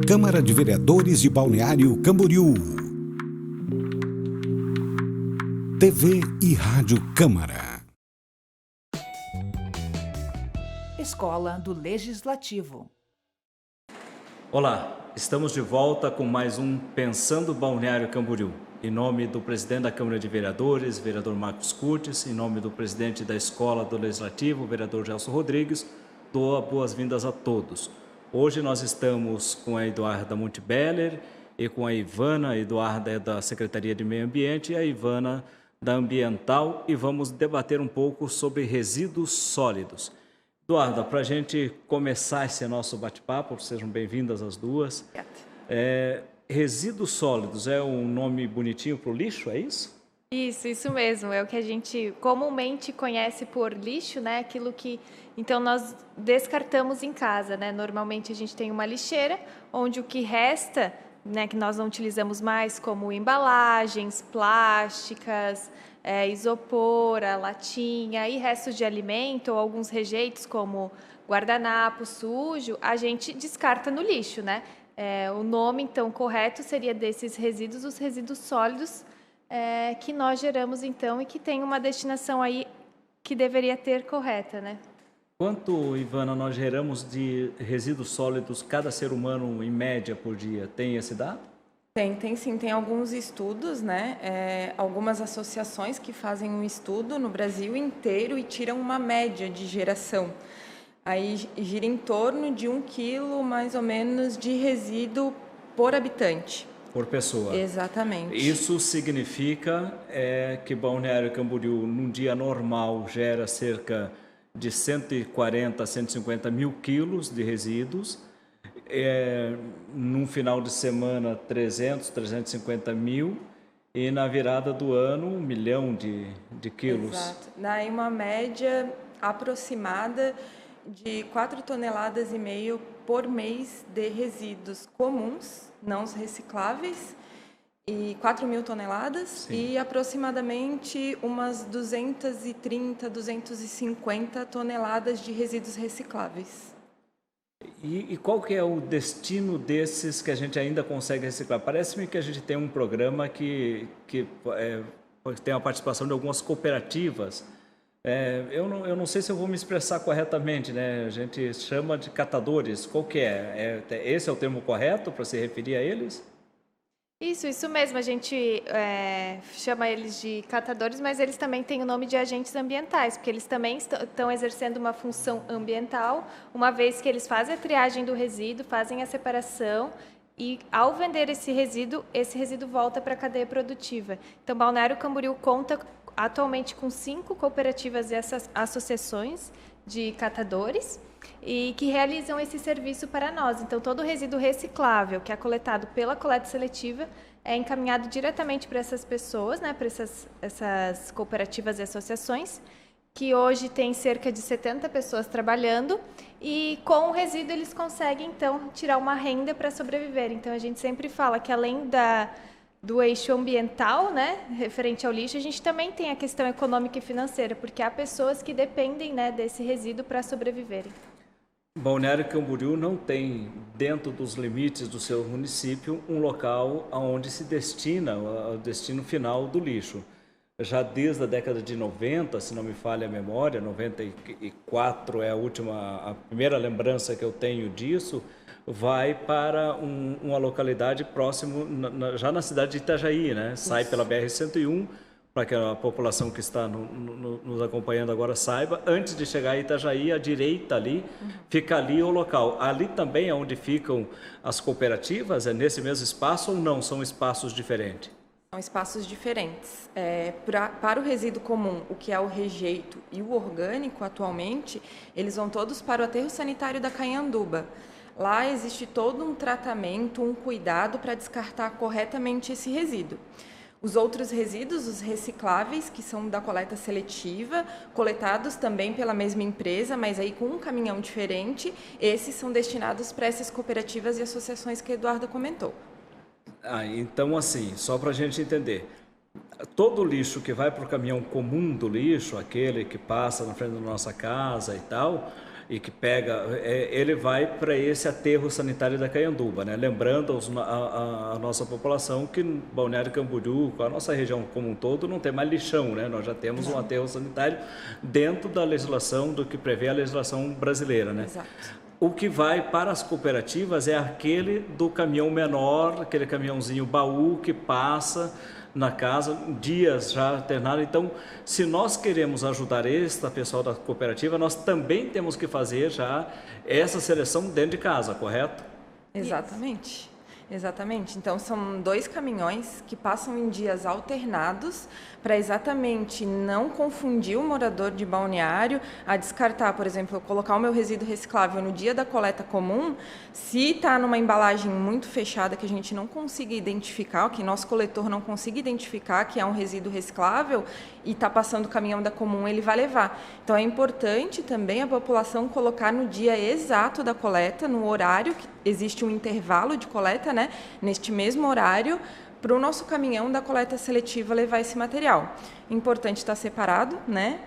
Câmara de Vereadores de Balneário Camboriú. TV e Rádio Câmara. Escola do Legislativo. Olá, estamos de volta com mais um Pensando Balneário Camboriú. Em nome do presidente da Câmara de Vereadores, vereador Marcos Curtis, em nome do presidente da Escola do Legislativo, vereador Gelson Rodrigues, dou boas-vindas a todos. Hoje nós estamos com a Eduarda Montebeller e com a Ivana. A Eduarda é da Secretaria de Meio Ambiente e a Ivana da Ambiental, e vamos debater um pouco sobre resíduos sólidos. Eduarda, para a gente começar esse nosso bate-papo, sejam bem-vindas as duas. Resíduos sólidos é um nome bonitinho para o lixo, é isso? Isso mesmo. É o que a gente comumente conhece por lixo, né? Aquilo que, então, nós descartamos em casa, né? Normalmente a gente tem uma lixeira, onde o que resta, né, que nós não utilizamos mais, como embalagens plásticas, isopor, a latinha e restos de alimento ou alguns rejeitos, como guardanapo sujo, a gente descarta no lixo, né? O nome, então, correto seria desses resíduos, os resíduos sólidos que nós geramos, então, e que tem uma destinação aí que deveria ter correta, né? Quanto, Ivana, nós geramos de resíduos sólidos cada ser humano, em média, por dia? Tem esse dado? Tem sim. Tem alguns estudos, né? Algumas associações que fazem um estudo no Brasil inteiro e tiram uma média de geração. Aí gira em torno de 1 quilo, mais ou menos, de resíduo por habitante. Por pessoa. Exatamente. Isso significa que Balneário Camboriú, num dia normal, gera cerca de 140 a 150 mil quilos de resíduos. Num final de semana, 350 mil. E na virada do ano, 1 milhão de quilos. Exato. Daí uma média aproximada de 4,5 toneladas por mês de resíduos comuns, não os recicláveis, e 4.000 toneladas. Sim. E aproximadamente umas 230, 250 toneladas de resíduos recicláveis. E qual que é o destino desses que a gente ainda consegue reciclar? Parece-me que a gente tem um programa que tem a participação de algumas cooperativas. Eu não sei se eu vou me expressar corretamente, né? A gente chama de catadores. Qual que é? Esse é o termo correto para se referir a eles? Isso mesmo. A gente chama eles de catadores, mas eles também têm o nome de agentes ambientais, porque eles também estão exercendo uma função ambiental, uma vez que eles fazem a triagem do resíduo, fazem a separação e, ao vender esse resíduo volta para a cadeia produtiva. Então, Balneário Camboriú conta atualmente com 5 cooperativas e essas associações de catadores e que realizam esse serviço para nós. Então, todo o resíduo reciclável que é coletado pela coleta seletiva é encaminhado diretamente para essas pessoas, né, para essas cooperativas e associações, que hoje tem cerca de 70 pessoas trabalhando, e com o resíduo eles conseguem, então, tirar uma renda para sobreviver. Então, a gente sempre fala que, além do eixo ambiental, né, referente ao lixo, a gente também tem a questão econômica e financeira, porque há pessoas que dependem, né, desse resíduo para sobreviverem. Balneário Camboriú não tem, dentro dos limites do seu município, um local onde se destina o destino final do lixo. Já desde a década de 90, se não me falha a memória, 94 é a primeira lembrança que eu tenho disso, vai para uma localidade próximo, já na cidade de Itajaí, né? Sai pela BR-101, para que a população que está nos acompanhando agora saiba. Antes de chegar a Itajaí, à direita ali, fica ali o local. Ali também é onde ficam as cooperativas? É nesse mesmo espaço ou não? São espaços diferentes? São espaços diferentes. Para o resíduo comum, o que é o rejeito e o orgânico, atualmente, eles vão todos para o aterro sanitário da Canhanduba. Lá existe todo um tratamento, um cuidado para descartar corretamente esse resíduo. Os outros resíduos, os recicláveis, que são da coleta seletiva, coletados também pela mesma empresa, mas aí com um caminhão diferente, esses são destinados para essas cooperativas e associações que a Eduarda comentou. Então, assim, só para a gente entender, todo o lixo que vai para o caminhão comum do lixo, aquele que passa na frente da nossa casa e tal, e que pega, ele vai para esse aterro sanitário da Caianduba, né? Lembrando a nossa população que Balneário Camboriú, a nossa região como um todo, não tem mais lixão, né? Nós já temos um aterro sanitário dentro da legislação, do que prevê a legislação brasileira, né? Exato. O que vai para as cooperativas é aquele do caminhão menor, aquele caminhãozinho baú que passa na casa, dias já alternados. Então, se nós queremos ajudar esta pessoal da cooperativa, nós também temos que fazer já essa seleção dentro de casa, correto? Exatamente. Exatamente. Então, são 2 caminhões que passam em dias alternados para exatamente não confundir o morador de balneário a descartar, por exemplo, eu colocar o meu resíduo reciclável no dia da coleta comum, se está numa embalagem muito fechada que a gente não consiga identificar, que nosso coletor não consiga identificar que é um resíduo reciclável e está passando o caminhão da comum, ele vai levar. Então, é importante também a população colocar no dia exato da coleta, no horário, que existe um intervalo de coleta, né? Neste mesmo horário, para o nosso caminhão da coleta seletiva levar esse material. Importante estar separado, né?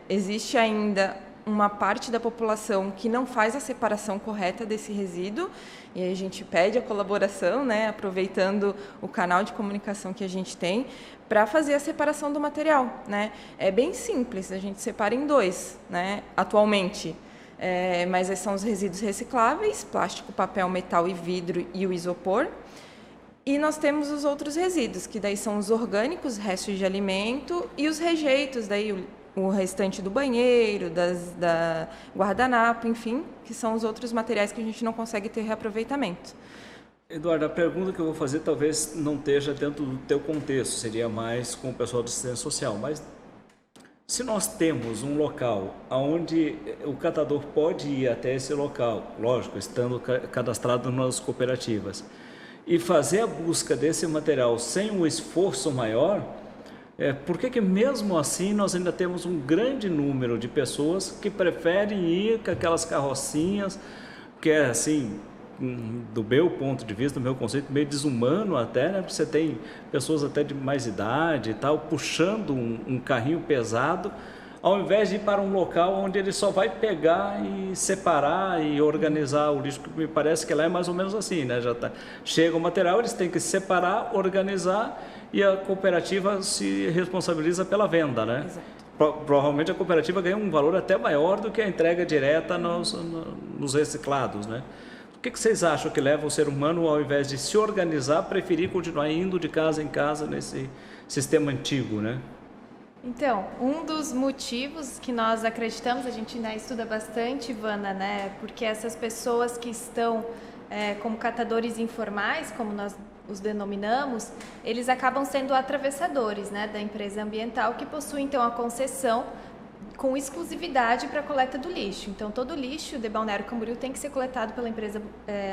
Existe ainda uma parte da população que não faz a separação correta desse resíduo, e aí a gente pede a colaboração, né? Aproveitando o canal de comunicação que a gente tem, para fazer a separação do material, né? É bem simples, a gente separa em 2, né? Atualmente. Mas esses são os resíduos recicláveis, plástico, papel, metal e vidro e o isopor. E nós temos os outros resíduos, que daí são os orgânicos, restos de alimento, e os rejeitos, daí o restante do banheiro, da guardanapo, enfim, que são os outros materiais que a gente não consegue ter reaproveitamento. Eduardo, a pergunta que eu vou fazer talvez não esteja dentro do teu contexto, seria mais com o pessoal de assistência social, mas se nós temos um local onde o catador pode ir até esse local, lógico, estando cadastrado nas cooperativas, e fazer a busca desse material sem um esforço maior, por que mesmo assim nós ainda temos um grande número de pessoas que preferem ir com aquelas carrocinhas, que é assim, do meu ponto de vista, do meu conceito, meio desumano até, né? Porque você tem pessoas até de mais idade e tal, puxando um carrinho pesado, ao invés de ir para um local onde ele só vai pegar e separar e organizar o lixo, que me parece que lá é mais ou menos assim, né? Chega o material, eles têm que separar, organizar, e a cooperativa se responsabiliza pela venda, né? Exato. Provavelmente a cooperativa ganha um valor até maior do que a entrega direta nos reciclados, né? O que vocês acham que leva o ser humano, ao invés de se organizar, preferir continuar indo de casa em casa nesse sistema antigo, né? Então, um dos motivos que nós acreditamos, a gente ainda estuda bastante, Ivana, né? Porque essas pessoas que estão como catadores informais, como nós os denominamos, eles acabam sendo atravessadores, né, da empresa ambiental, que possui então a concessão com exclusividade para a coleta do lixo. Então, todo o lixo de Balneário Camboriú tem que ser coletado pela empresa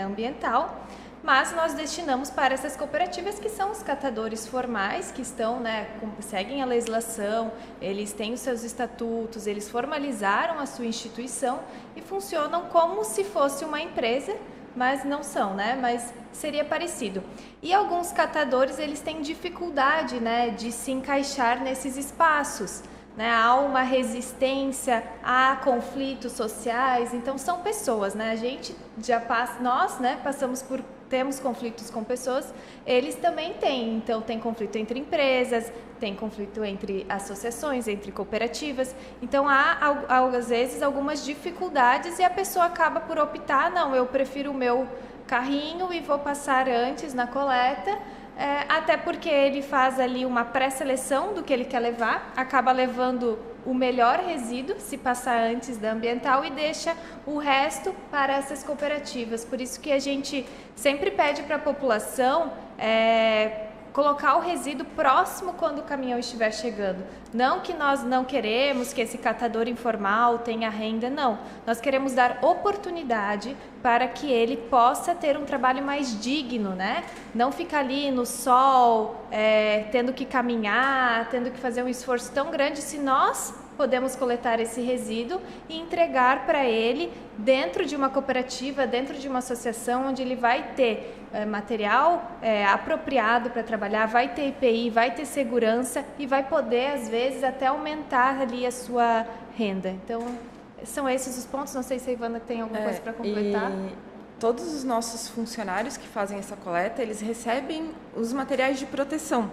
ambiental, mas nós destinamos para essas cooperativas, que são os catadores formais, que estão, né, seguem a legislação, eles têm os seus estatutos, eles formalizaram a sua instituição e funcionam como se fosse uma empresa, mas não são, né? Mas seria parecido. E alguns catadores, eles têm dificuldade, né, de se encaixar nesses espaços, né? Há uma resistência, há conflitos sociais, então são pessoas, né? A gente já passa, nós, né, temos conflitos com pessoas, eles também têm. Então, tem conflito entre empresas, tem conflito entre associações, entre cooperativas. Então, há, às vezes, algumas dificuldades e a pessoa acaba por optar, não, eu prefiro o meu carrinho e vou passar antes na coleta, até porque ele faz ali uma pré-seleção do que ele quer levar, acaba levando o melhor resíduo, se passar antes da ambiental, e deixa o resto para essas cooperativas. Por isso que a gente sempre pede para a população colocar o resíduo próximo quando o caminhão estiver chegando. Não que nós não queremos que esse catador informal tenha renda, não. Nós queremos dar oportunidade para que ele possa ter um trabalho mais digno, né? Não ficar ali no sol, tendo que caminhar, tendo que fazer um esforço tão grande. Se nós podemos coletar esse resíduo e entregar para ele dentro de uma cooperativa, dentro de uma associação, onde ele vai ter material apropriado para trabalhar, vai ter IPI, vai ter segurança e vai poder, às vezes, até aumentar ali a sua renda. Então, São esses os pontos? Não sei se a Ivana tem alguma coisa para completar. E todos os nossos funcionários que fazem essa coleta, eles recebem os materiais de proteção.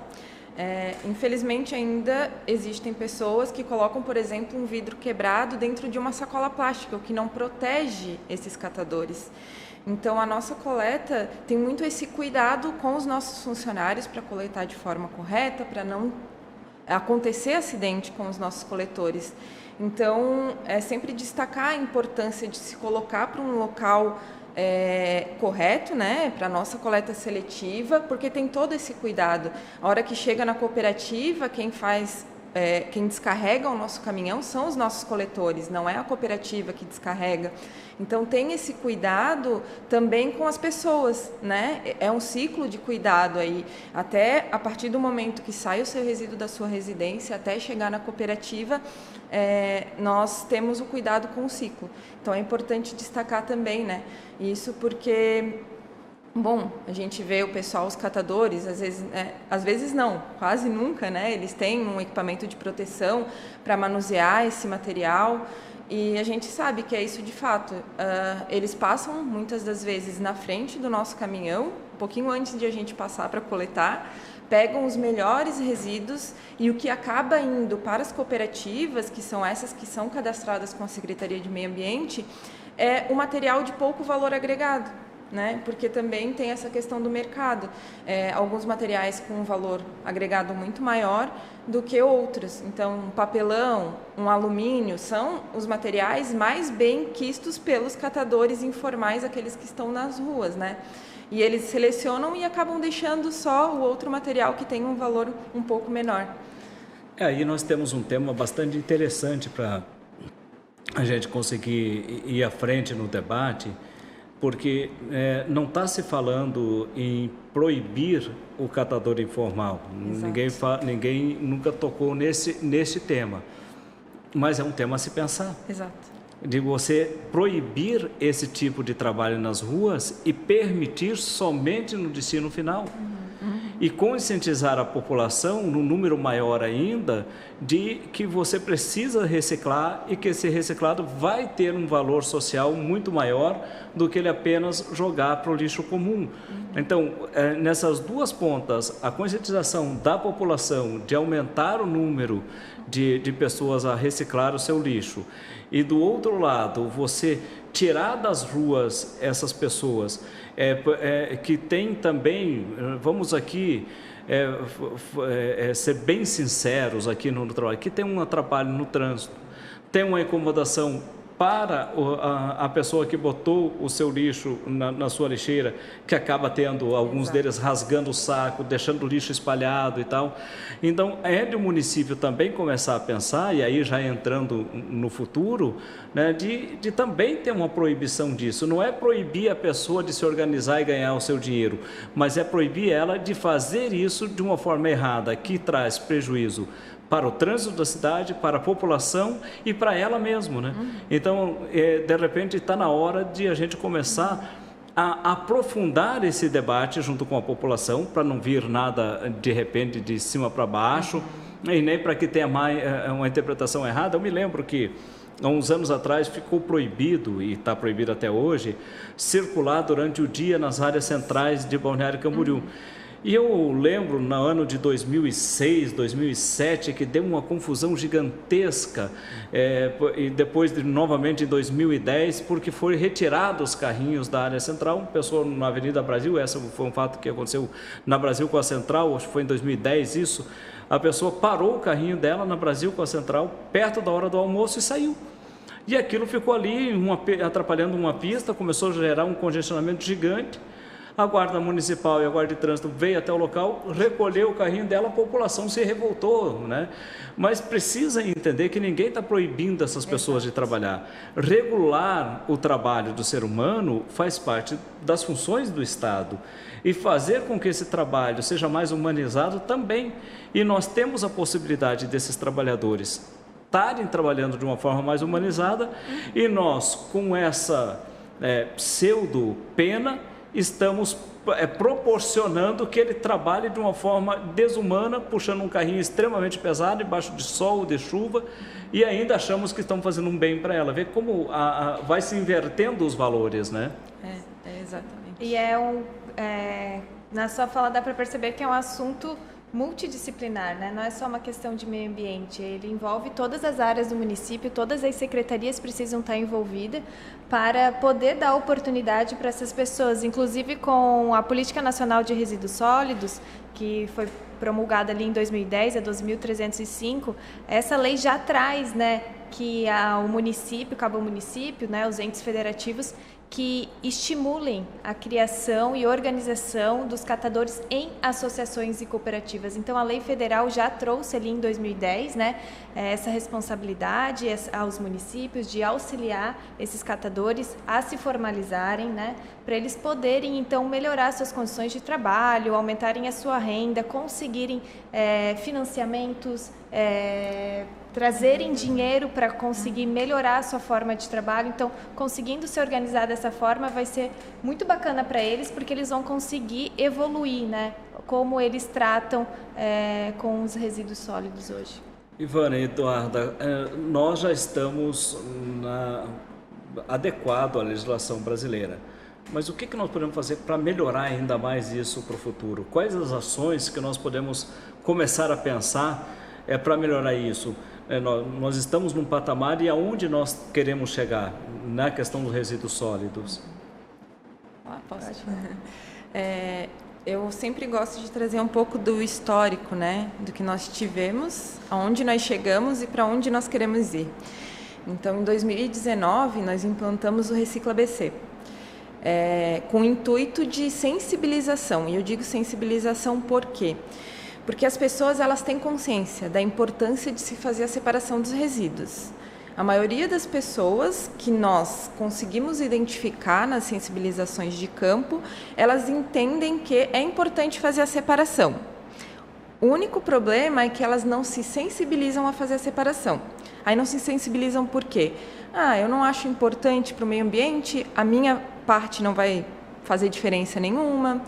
Infelizmente, ainda existem pessoas que colocam, por exemplo, um vidro quebrado dentro de uma sacola plástica, o que não protege esses catadores. Então, a nossa coleta tem muito esse cuidado com os nossos funcionários para coletar de forma correta, para não acontecer acidente com os nossos coletores. Então, é sempre destacar a importância de se colocar para um local correto, né, para a nossa coleta seletiva, porque tem todo esse cuidado. A hora que chega na cooperativa, quem descarrega o nosso caminhão são os nossos coletores, não é a cooperativa que descarrega. Então, tem esse cuidado também com as pessoas, né? É um ciclo de cuidado aí, até a partir do momento que sai o seu resíduo da sua residência, até chegar na cooperativa, nós temos o cuidado com o ciclo. Então, é importante destacar também, né? Isso porque... Bom, a gente vê o pessoal, os catadores, às vezes não, quase nunca, né? Eles têm um equipamento de proteção para manusear esse material e a gente sabe que é isso de fato. Eles passam muitas das vezes na frente do nosso caminhão, um pouquinho antes de a gente passar para coletar, pegam os melhores resíduos e o que acaba indo para as cooperativas, que são essas que são cadastradas com a Secretaria de Meio Ambiente, é o material de pouco valor agregado. Né? Porque também tem essa questão do mercado. Alguns materiais com um valor agregado muito maior do que outros. Então, um papelão, um alumínio, são os materiais mais bem quistos pelos catadores informais, aqueles que estão nas ruas, né? E eles selecionam e acabam deixando só o outro material que tem um valor um pouco menor. Aí nós temos um tema bastante interessante para a gente conseguir ir à frente no debate, porque não está se falando em proibir o catador informal. Ninguém nunca tocou nesse tema, mas é um tema a se pensar. Exato. De você proibir esse tipo de trabalho nas ruas e permitir somente no destino final. E conscientizar a população, num número maior ainda, de que você precisa reciclar e que esse reciclado vai ter um valor social muito maior do que ele apenas jogar para o lixo comum. Então, nessas duas pontas, a conscientização da população de aumentar o número de pessoas a reciclar o seu lixo e, do outro lado, você tirar das ruas essas pessoas que tem também, vamos aqui ser bem sinceros aqui no trabalho, que tem um atrapalho no trânsito, tem uma incomodação para a pessoa que botou o seu lixo na sua lixeira, que acaba tendo alguns deles rasgando o saco, deixando o lixo espalhado e tal. Então, é de o município também começar a pensar, e aí já entrando no futuro, né, de também ter uma proibição disso. Não é proibir a pessoa de se organizar e ganhar o seu dinheiro, mas é proibir ela de fazer isso de uma forma errada, que traz prejuízo para o trânsito da cidade, para a população e para ela mesma, né? Então, de repente, está na hora de a gente começar a aprofundar esse debate junto com a população, para não vir nada, de repente, de cima para baixo, e nem para que tenha mais uma interpretação errada. Eu me lembro que, há uns anos atrás, ficou proibido, e está proibido até hoje, circular durante o dia nas áreas centrais de Balneário Camboriú. E eu lembro, no ano de 2006, 2007, que deu uma confusão gigantesca, e depois, novamente, em 2010, porque foi retirado os carrinhos da área central. Uma pessoa na Avenida Brasil, esse foi um fato que aconteceu na Brasil com a Central, acho que foi em 2010 isso, a pessoa parou o carrinho dela na Brasil com a Central, perto da hora do almoço, e saiu. E aquilo ficou ali, atrapalhando uma pista, começou a gerar um congestionamento gigante. A Guarda Municipal e a Guarda de Trânsito veio até o local, recolheu o carrinho dela, a população se revoltou, né? Mas precisa entender que ninguém está proibindo essas pessoas de trabalhar. Regular o trabalho do ser humano faz parte das funções do Estado. E fazer com que esse trabalho seja mais humanizado também. E nós temos a possibilidade desses trabalhadores estarem trabalhando de uma forma mais humanizada, e nós, com essa pseudo-pena, estamos proporcionando que ele trabalhe de uma forma desumana, puxando um carrinho extremamente pesado, embaixo de sol, de chuva, e ainda achamos que estamos fazendo um bem para ela. Vê como vai se invertendo os valores, né? Exatamente. E na sua fala dá para perceber que é um assunto multidisciplinar, né? Não é só uma questão de meio ambiente, ele envolve todas as áreas do município, todas as secretarias precisam estar envolvidas para poder dar oportunidade para essas pessoas, inclusive com a Política Nacional de Resíduos Sólidos, que foi promulgada ali em 2010, a 12.305, essa lei já traz, né, que o município, cabe ao município, né, os entes federativos, que estimulem a criação e organização dos catadores em associações e cooperativas. Então, a lei federal já trouxe ali em 2010, né, essa responsabilidade aos municípios de auxiliar esses catadores a se formalizarem, né, para eles poderem, então, melhorar suas condições de trabalho, aumentarem a sua renda, conseguirem financiamentos, trazerem dinheiro para conseguir melhorar a sua forma de trabalho. Então, conseguindo se organizar dessa forma vai ser muito bacana para eles, porque eles vão conseguir evoluir, né? Como eles tratam com os resíduos sólidos hoje. Ivana e Eduarda, nós já estamos adequado à legislação brasileira. Mas o que nós podemos fazer para melhorar ainda mais isso para o futuro? Quais as ações que nós podemos começar a pensar para melhorar isso? Nós estamos num patamar e aonde nós queremos chegar na questão dos resíduos sólidos? Posso? Eu sempre gosto de trazer um pouco do histórico, né? Do que nós tivemos, aonde nós chegamos e para onde nós queremos ir. Então, em 2019, nós implantamos o Recicla BC, com o intuito de sensibilização. E eu digo sensibilização por quê? Porque as pessoas elas têm consciência da importância de se fazer a separação dos resíduos. A maioria das pessoas que nós conseguimos identificar nas sensibilizações de campo, elas entendem que é importante fazer a separação. O único problema é que elas não se sensibilizam a fazer a separação. Aí não se sensibilizam por quê? Eu não acho importante para o meio ambiente, a minha parte não vai fazer diferença nenhuma.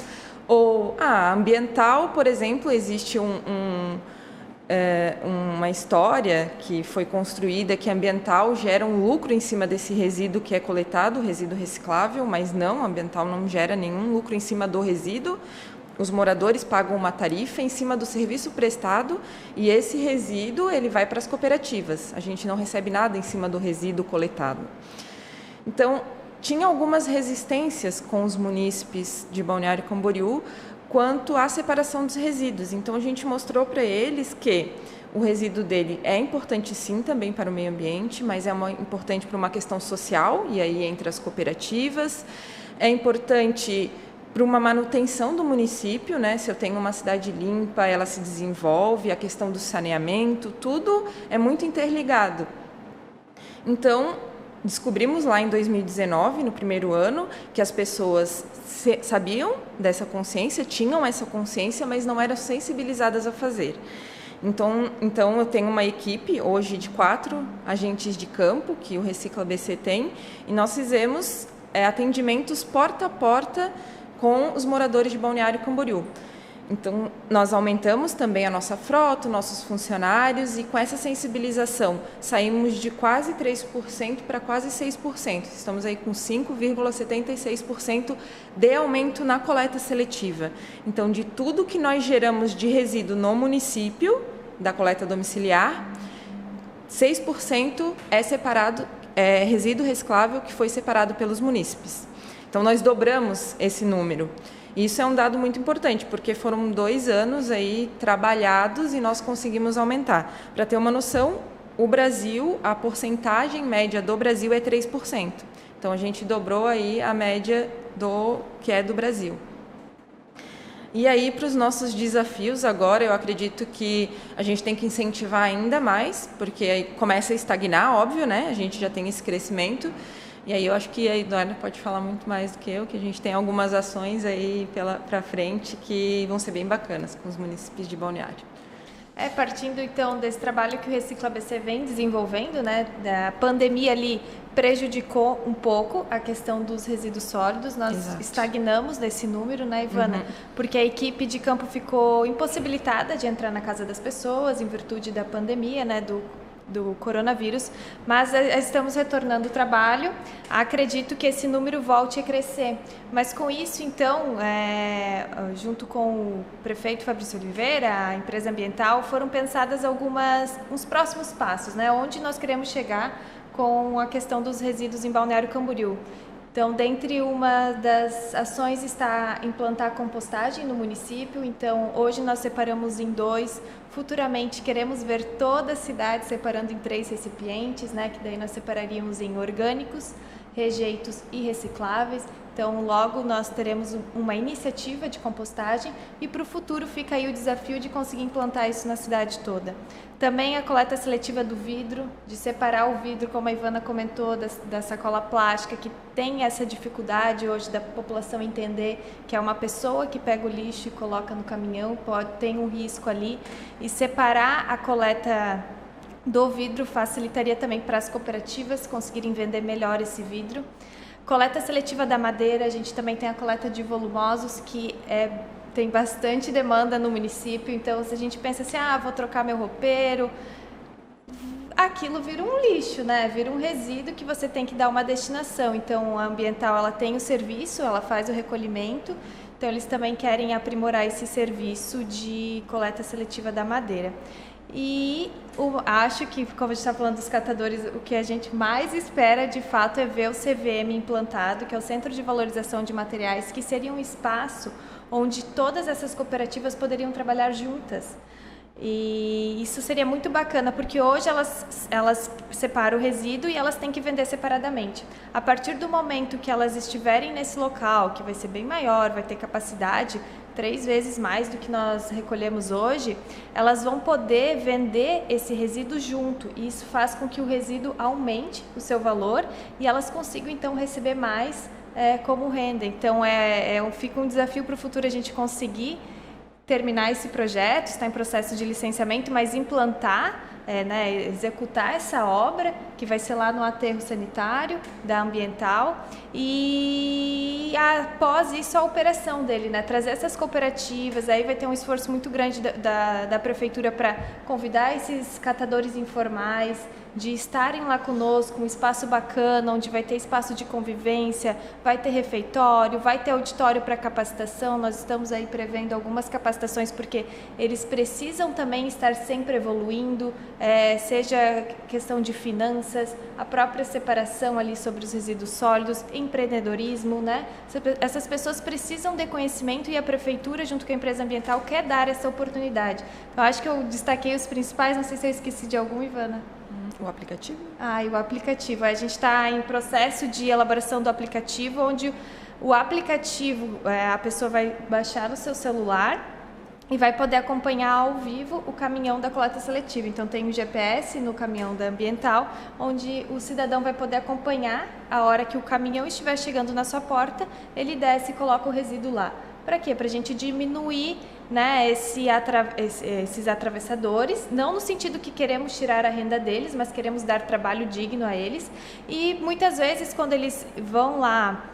Ou, ambiental, por exemplo, existe uma história que foi construída que ambiental gera um lucro em cima desse resíduo que é coletado, resíduo reciclável, mas não, ambiental não gera nenhum lucro em cima do resíduo. Os moradores pagam uma tarifa em cima do serviço prestado e esse resíduo ele vai para as cooperativas. A gente não recebe nada em cima do resíduo coletado. Então, tinha algumas resistências com os munícipes de Balneário Camboriú quanto à separação dos resíduos. Então, a gente mostrou para eles que o resíduo dele é importante sim também para o meio ambiente, mas é importante para uma questão social, e aí entre as cooperativas. É importante para uma manutenção do município, né? Se eu tenho uma cidade limpa, ela se desenvolve, a questão do saneamento, tudo é muito interligado. Então, descobrimos lá em 2019, no primeiro ano, que as pessoas sabiam dessa consciência, tinham essa consciência, mas não eram sensibilizadas a fazer. Então eu tenho uma equipe hoje de 4 agentes de campo, que o Recicla BC tem, e nós fizemos atendimentos porta a porta com os moradores de Balneário Camboriú. Então, nós aumentamos também a nossa frota, nossos funcionários, e com essa sensibilização saímos de quase 3% para quase 6%. Estamos aí com 5,76% de aumento na coleta seletiva. Então, de tudo que nós geramos de resíduo no município, da coleta domiciliar, 6% é separado, resíduo reciclável que foi separado pelos munícipes. Então, nós dobramos esse número. Isso é um dado muito importante, porque foram 2 anos aí trabalhados e nós conseguimos aumentar. Para ter uma noção, o Brasil, a porcentagem média do Brasil é 3%. Então, a gente dobrou aí a média que é do Brasil. E aí, para os nossos desafios agora, eu acredito que a gente tem que incentivar ainda mais, porque aí começa a estagnar, óbvio, né? A gente já tem esse crescimento. E aí eu acho que a Eduarda pode falar muito mais do que eu, que a gente tem algumas ações aí para frente que vão ser bem bacanas com os munícipes de Balneário. Partindo então desse trabalho que o Recicla ABC vem desenvolvendo, né, da pandemia ali prejudicou um pouco a questão dos resíduos sólidos. Nós estagnamos nesse número, né, Ivana? Porque a equipe de campo ficou impossibilitada de entrar na casa das pessoas em virtude da pandemia, né, do coronavírus, mas estamos retornando o trabalho. Acredito que esse número volte a crescer. Mas com isso, então, junto com o prefeito Fabrício Oliveira, a empresa ambiental, foram pensadas uns próximos passos, né? Onde nós queremos chegar com a questão dos resíduos em Balneário Camboriú. Então, dentre uma das ações está implantar compostagem no município. Então, hoje nós separamos em 2. Futuramente, queremos ver toda a cidade separando em 3 recipientes, né? Que daí nós separaríamos em orgânicos, rejeitos e recicláveis. Então, logo nós teremos uma iniciativa de compostagem e para o futuro fica aí o desafio de conseguir implantar isso na cidade toda. Também a coleta seletiva do vidro, de separar o vidro, como a Ivana comentou, da sacola plástica, que tem essa dificuldade hoje da população entender que é uma pessoa que pega o lixo e coloca no caminhão, tem um risco ali. E separar a coleta do vidro facilitaria também para as cooperativas conseguirem vender melhor esse vidro. Coleta seletiva da madeira, a gente também tem a coleta de volumosos, que tem bastante demanda no município. Então, se a gente pensa assim, vou trocar meu roupeiro, aquilo vira um lixo, né? Vira um resíduo que você tem que dar uma destinação. Então, a ambiental, ela tem o serviço, ela faz o recolhimento. Então, eles também querem aprimorar esse serviço de coleta seletiva da madeira. E acho que, como a gente está falando dos catadores, o que a gente mais espera, de fato, é ver o CVM implantado, que é o Centro de Valorização de Materiais, que seria um espaço onde todas essas cooperativas poderiam trabalhar juntas. E isso seria muito bacana, porque hoje elas separam o resíduo e elas têm que vender separadamente. A partir do momento que elas estiverem nesse local, que vai ser bem maior, vai ter capacidade 3 vezes mais do que nós recolhemos hoje, elas vão poder vender esse resíduo junto. E isso faz com que o resíduo aumente o seu valor e elas consigam, então, receber mais como renda. Então, fica um desafio para o futuro a gente conseguir terminar esse projeto, está em processo de licenciamento, mas implantar, executar essa obra, que vai ser lá no aterro sanitário da ambiental, e após isso a operação dele, né? Trazer essas cooperativas, aí vai ter um esforço muito grande da prefeitura para convidar esses catadores informais, de estarem lá conosco, um espaço bacana, onde vai ter espaço de convivência, vai ter refeitório, vai ter auditório para capacitação. Nós estamos aí prevendo algumas capacitações, porque eles precisam também estar sempre evoluindo, seja questão de finanças, a própria separação ali sobre os resíduos sólidos, empreendedorismo, né? Essas pessoas precisam de conhecimento e a prefeitura, junto com a empresa ambiental, quer dar essa oportunidade. Eu acho que eu destaquei os principais, não sei se eu esqueci de algum, Ivana. O aplicativo? E o aplicativo. A gente está em processo de elaboração do aplicativo, onde o aplicativo, a pessoa vai baixar no seu celular e vai poder acompanhar ao vivo o caminhão da coleta seletiva. Então, tem um GPS no caminhão da ambiental, onde o cidadão vai poder acompanhar a hora que o caminhão estiver chegando na sua porta, ele desce e coloca o resíduo lá. Para quê? Para a gente diminuir, né, esses atravessadores, não no sentido que queremos tirar a renda deles, mas queremos dar trabalho digno a eles. E muitas vezes, quando eles vão lá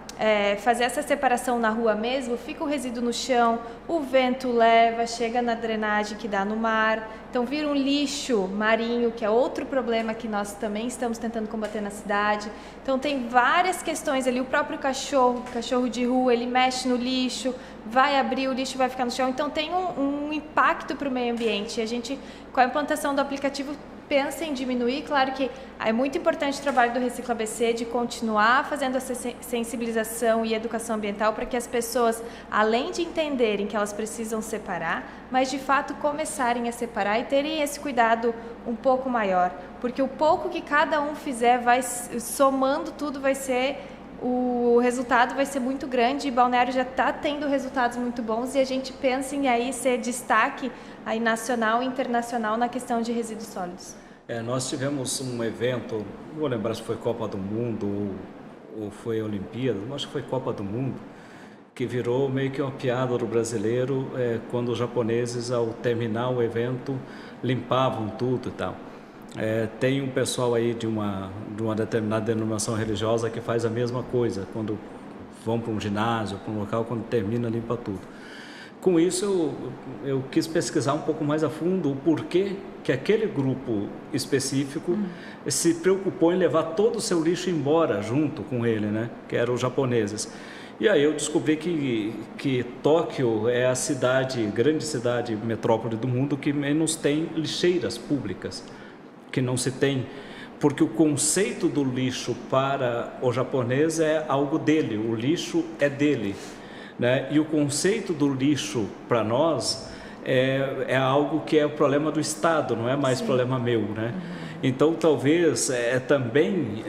fazer essa separação na rua mesmo, fica o resíduo no chão, o vento leva, chega na drenagem que dá no mar, então vira um lixo marinho, que é outro problema que nós também estamos tentando combater na cidade. Então tem várias questões ali, o próprio cachorro de rua, ele mexe no lixo, vai abrir, o lixo vai ficar no chão, então tem um impacto para o meio ambiente. E a gente, com a implantação do aplicativo, pensa em diminuir. Claro que é muito importante o trabalho do Recicla ABC de continuar fazendo essa sensibilização e educação ambiental para que as pessoas, além de entenderem que elas precisam separar, mas de fato começarem a separar e terem esse cuidado um pouco maior, porque o pouco que cada um fizer, vai somando tudo, o resultado vai ser muito grande. E Balneário já está tendo resultados muito bons e a gente pensa em aí ser destaque aí nacional e internacional na questão de resíduos sólidos. Nós tivemos um evento, não vou lembrar se foi Copa do Mundo ou foi Olimpíada, acho que foi Copa do Mundo, que virou meio que uma piada do brasileiro, quando os japoneses, ao terminar o evento, limpavam tudo e tal. Tem um pessoal aí de uma determinada denominação religiosa que faz a mesma coisa, quando vão para um ginásio, para um local, quando termina, limpa tudo. Com isso, eu quis pesquisar um pouco mais a fundo o porquê que aquele grupo específico se preocupou em levar todo o seu lixo embora junto com ele, né? Que eram os japoneses. E aí eu descobri que Tóquio é a grande cidade metrópole do mundo que menos tem lixeiras públicas, que não se tem, porque o conceito do lixo para o japonês é algo dele, o lixo é dele, né? E o conceito do lixo para nós é algo que é o problema do Estado, não é mais problema meu, né? Então, talvez também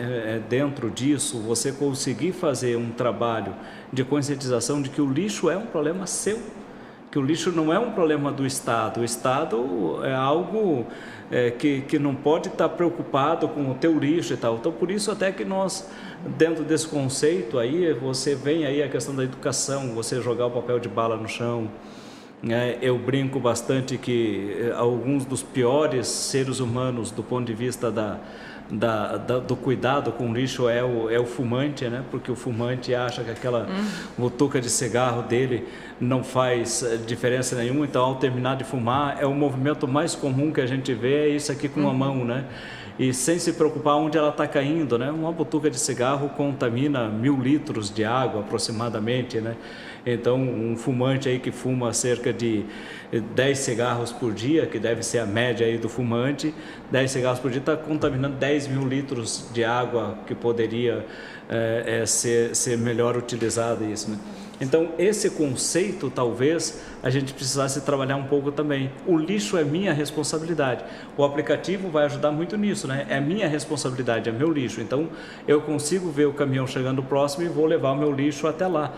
dentro disso você conseguir fazer um trabalho de conscientização de que o lixo é um problema seu, que o lixo não é um problema do Estado. O Estado é algo que não pode estar preocupado com o teu lixo e tal. Então, por isso até que nós, dentro desse conceito aí, você vem aí a questão da educação, você jogar o papel de bala no chão. Eu brinco bastante que alguns dos piores seres humanos do ponto de vista do cuidado com o lixo é o fumante, né? Porque o fumante acha que aquela botuca de cigarro dele não faz diferença nenhuma, então ao terminar de fumar, o movimento mais comum que a gente vê é isso aqui com a mão, né? E sem se preocupar onde ela está caindo, né? Uma botuca de cigarro contamina 1000 litros de água aproximadamente, né? Então, um fumante aí que fuma cerca de 10 cigarros por dia, que deve ser a média aí do fumante, 10 cigarros por dia está contaminando 10.000 litros de água que poderia ser melhor utilizada isso, né? Então, esse conceito, talvez, a gente precisasse trabalhar um pouco também. O lixo é minha responsabilidade. O aplicativo vai ajudar muito nisso, né? É minha responsabilidade, é meu lixo. Então, eu consigo ver o caminhão chegando próximo e vou levar o meu lixo até lá.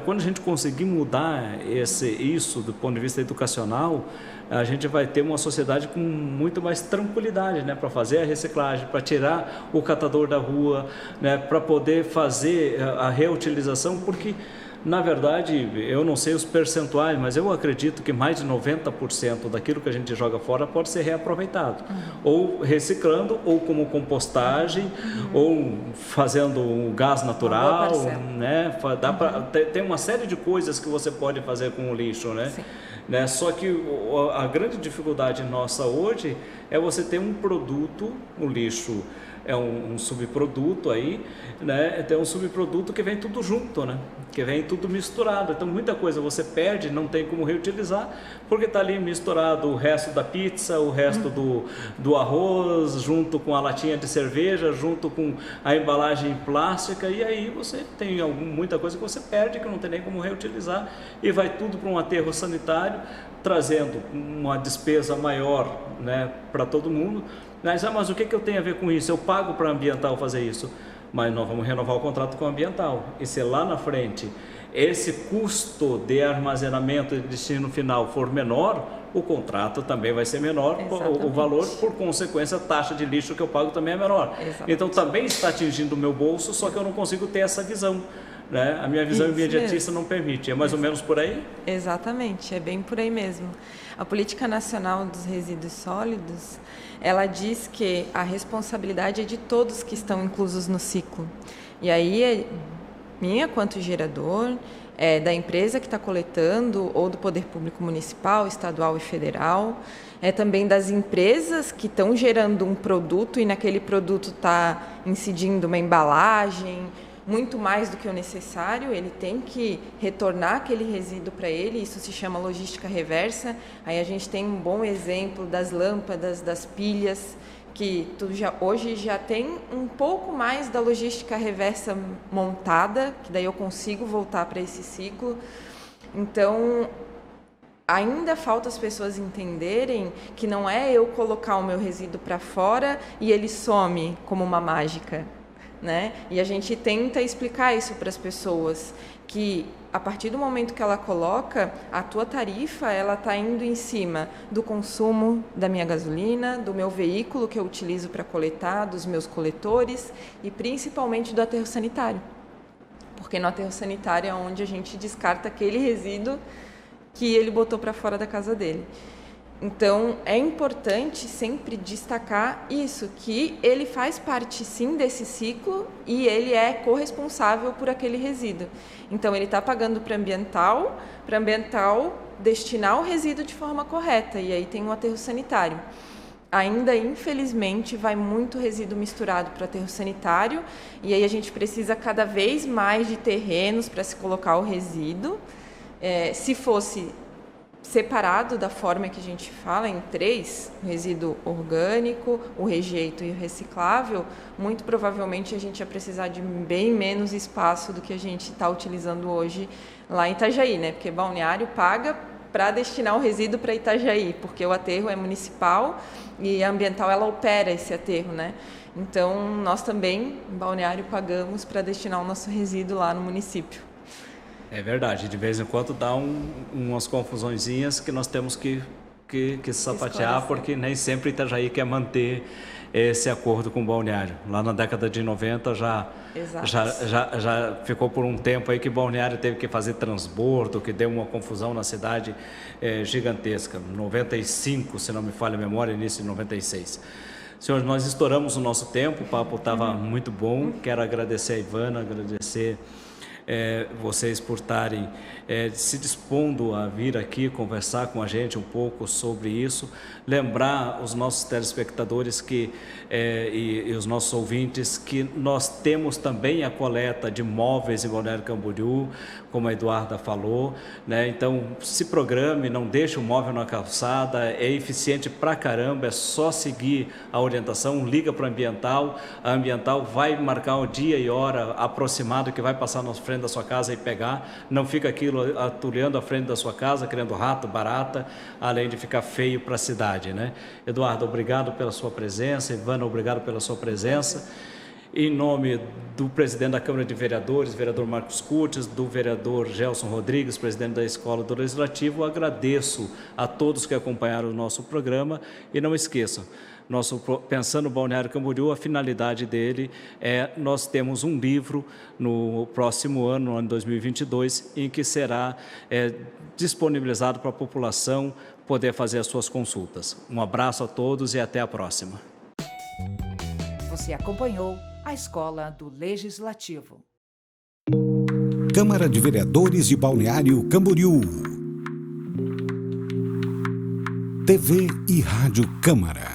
Quando a gente conseguir mudar isso do ponto de vista educacional, a gente vai ter uma sociedade com muito mais tranquilidade, né, para fazer a reciclagem, para tirar o catador da rua, né, para poder fazer a reutilização, porque na verdade, eu não sei os percentuais, mas eu acredito que mais de 90% daquilo que a gente joga fora pode ser reaproveitado. Ou reciclando, ou como compostagem, ou fazendo um gás natural, né? Tem uma série de coisas que você pode fazer com o lixo, né? Né? Só que a grande dificuldade nossa hoje é você ter um produto, o lixo é um subproduto aí, né? Tem um subproduto que vem tudo junto, né? Que vem tudo misturado. Então muita coisa você perde, não tem como reutilizar, porque está ali misturado o resto da pizza, o resto do arroz, junto com a latinha de cerveja, junto com a embalagem plástica, e aí você tem muita coisa que você perde, que não tem nem como reutilizar, e vai tudo para um aterro sanitário, trazendo uma despesa maior, né, para todo mundo. Mas o que eu tenho a ver com isso? Eu pago para a Ambiental fazer isso, mas nós vamos renovar o contrato com a Ambiental. E se lá na frente esse custo de armazenamento de destino final for menor, o contrato também vai ser menor, o valor, por consequência, a taxa de lixo que eu pago também é menor. Exatamente. Então também está atingindo o meu bolso, só que eu não consigo ter essa visão, né? A minha visão imediatista não permite. É mais ou menos por aí? Exatamente, é bem por aí mesmo. A Política Nacional dos Resíduos Sólidos, ela diz que a responsabilidade é de todos que estão inclusos no ciclo. E aí é minha quanto gerador, da empresa que está coletando, ou do poder público municipal, estadual e federal, também das empresas que estão gerando um produto e naquele produto está incidindo uma embalagem, muito mais do que o necessário, ele tem que retornar aquele resíduo para ele, isso se chama logística reversa. Aí a gente tem um bom exemplo das lâmpadas, das pilhas, que hoje já tem um pouco mais da logística reversa montada, que daí eu consigo voltar para esse ciclo. Então, ainda falta as pessoas entenderem que não é eu colocar o meu resíduo para fora e ele some como uma mágica, né? E a gente tenta explicar isso para as pessoas, que a partir do momento que ela coloca, a tua tarifa ela está indo em cima do consumo da minha gasolina, do meu veículo que eu utilizo para coletar, dos meus coletores e principalmente do aterro sanitário. porque no aterro sanitário é onde a gente descarta aquele resíduo que ele botou para fora da casa dele. Então, é importante sempre destacar isso, que ele faz parte, sim, desse ciclo e ele é corresponsável por aquele resíduo. Então, ele está pagando para ambiental destinar o resíduo de forma correta, e aí tem um aterro sanitário. Ainda, infelizmente, vai muito resíduo misturado para o aterro sanitário, e aí a gente precisa cada vez mais de terrenos para se colocar o resíduo. Se fosse separado da forma que a gente fala, em 3, o resíduo orgânico, o rejeito e o reciclável, muito provavelmente a gente ia precisar de bem menos espaço do que a gente está utilizando hoje lá em Itajaí, né? Porque Balneário paga para destinar o resíduo para Itajaí, porque o aterro é municipal e a ambiental ela opera esse aterro, né? Então, nós também, em Balneário, pagamos para destinar o nosso resíduo lá no município. É verdade, de vez em quando dá umas confusõezinhas que nós temos que sapatear, porque nem sempre Itajaí quer manter esse acordo com o Balneário. Lá na década de 90 já ficou por um tempo aí que o Balneário teve que fazer transbordo, que deu uma confusão na cidade gigantesca. 95, se não me falha a memória, início de 96. Senhores, nós estouramos o nosso tempo, o papo estava muito bom. Quero agradecer a Ivana, agradecer vocês por estarem se dispondo a vir aqui conversar com a gente um pouco sobre isso. Lembrar os nossos telespectadores e os nossos ouvintes que nós temos também a coleta de móveis em Balneário Camboriú, como a Eduarda falou, né? Então, se programe, não deixe o móvel na calçada, é eficiente pra caramba, é só seguir a orientação, liga para a ambiental vai marcar o dia e hora aproximado que vai passar na frente da sua casa e pegar, não fica aquilo atulhando a frente da sua casa, criando rato, barata, além de ficar feio para a cidade, né? Eduardo, obrigado pela sua presença, Ivana, obrigado pela sua presença. Em nome do presidente da Câmara de Vereadores, vereador Marcos Curtis, do vereador Gelson Rodrigues, presidente da Escola do Legislativo, agradeço a todos que acompanharam o nosso programa e não esqueçam, Pensando Balneário Camboriú, a finalidade dele nós temos um livro no próximo ano, no ano 2022, em que será disponibilizado para a população poder fazer as suas consultas. Um abraço a todos e até a próxima. Você acompanhou a Escola do Legislativo. Câmara de Vereadores de Balneário Camboriú. TV e Rádio Câmara.